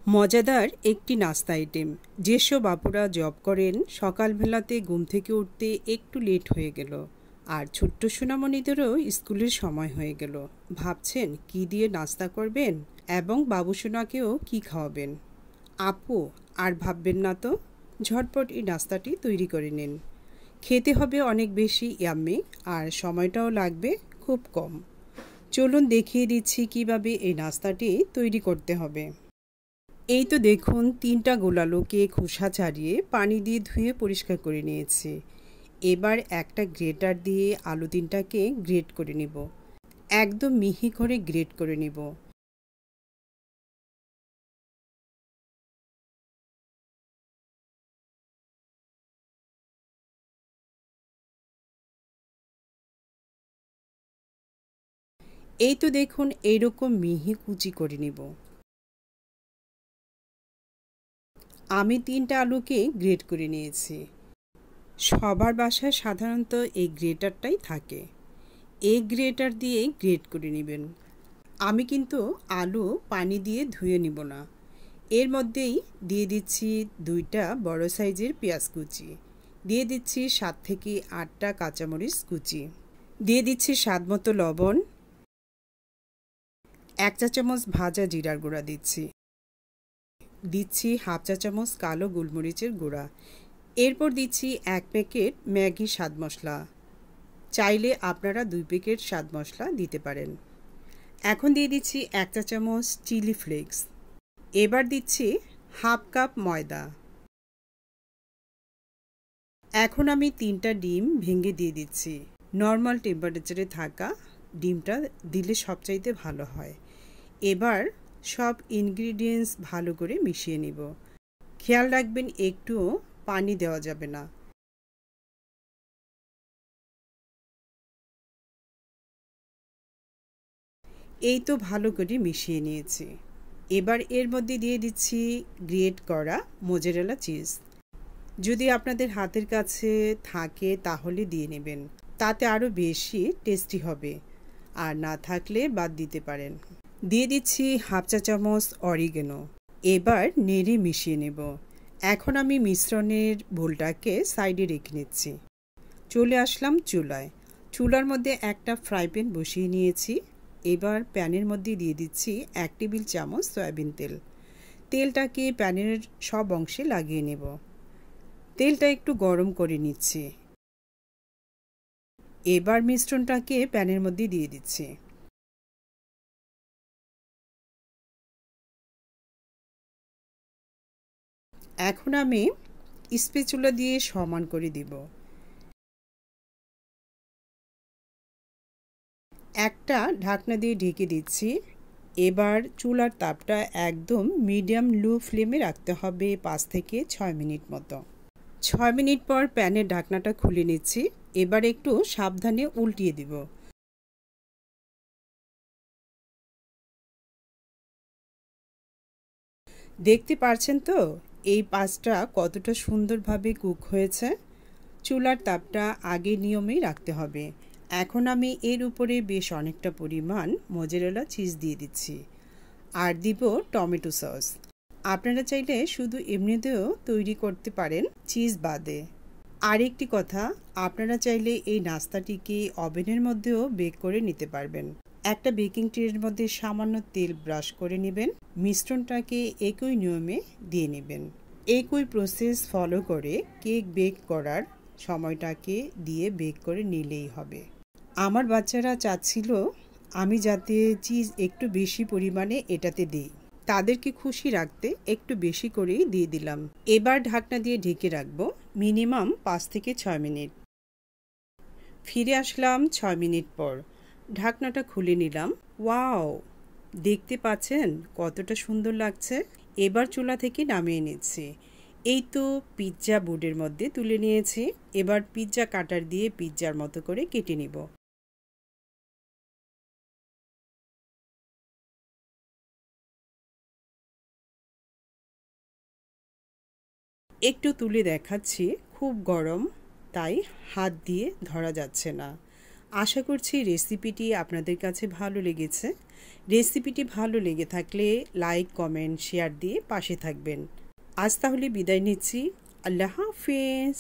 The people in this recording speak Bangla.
মজাদার একটি নাস্তা আইটেম। যেসব আপুরা জব করেন সকালবেলাতে ঘুম থেকে উঠতে একটু লেট হয়ে গেল, আর ছোট্ট সোনামণিদেরও স্কুলের সময় হয়ে গেল। ভাবছেন কি দিয়ে নাস্তা করবেন এবং বাবুসোনাকেও কি খাওয়াবেন। আপু, আর ভাববেন না তো, ঝটপট এই নাস্তাটি তৈরি করে নিন। খেতে হবে অনেক বেশি ইয়াম্মি, আর সময়টাও লাগবে খুব কম। চলুন দেখিয়ে দিচ্ছি কিভাবে এই নাস্তাটি তৈরি করতে হবে। এই তো দেখুন, 3টা গোলালুকে খোসা ছাড়িয়ে পানি দিয়ে ধুয়ে পরিষ্কার করে নিয়েছি। এবার একটা গ্রেটার দিয়ে আলু 3টাকে গ্রেট করে নিব। একদম মিহি করে গ্রেট করে নিব। এই তো দেখুন, এইরকম মিহি কুচি করে নিব। আমি 3টা আলুকে গ্রেট করে নিয়েছি। সবার বাসায় সাধারণত এই গ্রেটারটাই থাকে। এই গ্রেটার দিয়ে গ্রেট করে নেবেন। আমি কিন্তু আলু পানি দিয়ে ধুয়ে নিব না। এর মধ্যেই দিয়ে দিচ্ছি 2টা বড় সাইজের পেঁয়াজ কুচি, দিয়ে দিচ্ছি 7 থেকে 8টা কাঁচামরিচ কুচি, দিয়ে দিচ্ছি স্বাদমতো লবণ, 1 চা চামচ ভাজা জিরার গুঁড়া দিচ্ছি, দিচ্ছি হাফ চা চামচ কালো গোলমরিচের গুঁড়া। এরপর দিচ্ছি 1 প্যাকেট ম্যাগি স্বাদ মশলা। চাইলে আপনারা 2 প্যাকেট স্বাদ মশলা দিতে পারেন। এখন দিয়ে দিচ্ছি 1 চা চামচ চিলি ফ্লেক্স। এবার দিচ্ছি হাফ কাপ ময়দা। এখন আমি 3টা ডিম ভেঙে দিয়ে দিচ্ছি। নর্মাল টেম্পারেচারে থাকা ডিমটা দিলে সবচাইতে ভালো হয়। এবার সব ইনগ্রিডিয়েন্টস ভালো করে মিশিয়ে নিব। খেয়াল রাখবেন একটুও পানি দেওয়া যাবে না। এই তো ভালো করে মিশিয়ে নিয়েছি। এবার এর মধ্যে দিয়ে দিচ্ছি গ্রেট করা মোজারেলা চিজ। যদি আপনাদের হাতের কাছে থাকে তাহলে দিয়ে নেবেন, তাতে আরও বেশি টেস্টি হবে। আর না থাকলে বাদ দিতে পারেন। দিয়ে দিচ্ছি হাফ চা চামচ অরিগেনো। এবার নেড়ে মিশিয়ে নেব। এখন আমি মিশ্রণের বোলটাকে সাইডে রেখে নিচ্ছি। চলে আসলাম চুলায়। চুলার মধ্যে একটা ফ্রাই প্যান বসিয়ে নিয়েছি। এবার প্যানের মধ্যে দিয়ে দিচ্ছি 1 টেবিল চামচ সয়াবিন তেল। তেলটাকে প্যানের সব অংশে লাগিয়ে নেব। তেলটা একটু গরম করে নিচ্ছি। এবার মিশ্রণটাকে প্যানের মধ্যে দিয়ে দিচ্ছি। এখন আমি স্প্যাচুলা দিয়ে সমান করে দিব। একটা ঢাকনা দিয়ে ঢেকে দিচ্ছি। এবার চুলার তাপটা একদম মিডিয়াম লো ফ্লেমে রাখতে হবে 5 থেকে 6 মিনিট মতো। 6 মিনিট পর প্যানের ঢাকনাটা খুলে নিচ্ছি। এবার একটু সাবধানে উল্টিয়ে দিব। দেখতে পারছেন তো এই পাঁচটা কতটা সুন্দরভাবে কুক হয়েছে। চুলার তাপটা আগের নিয়মেই রাখতে হবে। এখন আমি এর উপরে বেশ অনেকটা পরিমাণ মোজারেলা চিজ দিয়ে দিচ্ছি, আর দিব টমেটো সস। আপনারা চাইলে শুধু এমনিতেও তৈরি করতে পারেন চিজ বাদে। আরেকটি কথা, আপনারা চাইলে এই নাস্তাটিকে ওভেনের মধ্যেও বেক করে নিতে পারবেন। একটা বেকিং ট্রের মধ্যে সামান্য তেল ব্রাশ করে নেবেন। মিশ্রণটাকে একই নিয়মে দিয়ে নেবেন। একই প্রসেস ফলো করে কেক বেক করার সময়টাকে দিয়ে বেক করে নিলেই হবে। আমার বাচ্চারা চাচ্ছিল আমি যাতে চিজ একটু বেশি পরিমাণে এটাতে দিই। তাদেরকে খুশি রাখতে একটু বেশি করেই দিয়ে দিলাম। এবার ঢাকনা দিয়ে ঢেকে রাখবো মিনিমাম 5 থেকে 6 মিনিট। ফিরে আসলাম 6 মিনিট পর। ঢাকনাটা খুলে নিলাম। ওয়াও, দেখতে পাচ্ছেন কতটা সুন্দর লাগছে। এবার চুলা থেকে নামিয়ে নিচ্ছি। এই তো পিৎজা বোর্ডের মধ্যে তুলে নিয়েছি। এবার পিৎজা কাটার দিয়ে পিৎজার মতো করে কেটে নিব। একটু তুলে দেখাচ্ছি, খুব গরম, তাই হাত দিয়ে ধরা যাচ্ছে না। আশা করছি রেসিপিটি আপনাদের কাছে ভালো লেগেছে। রেসিপিটি ভালো লেগে থাকলে লাইক, কমেন্ট, শেয়ার দিয়ে পাশে থাকবেন। আজ তাহলে বিদায় নিচ্ছি। আল্লাহ হাফেজ।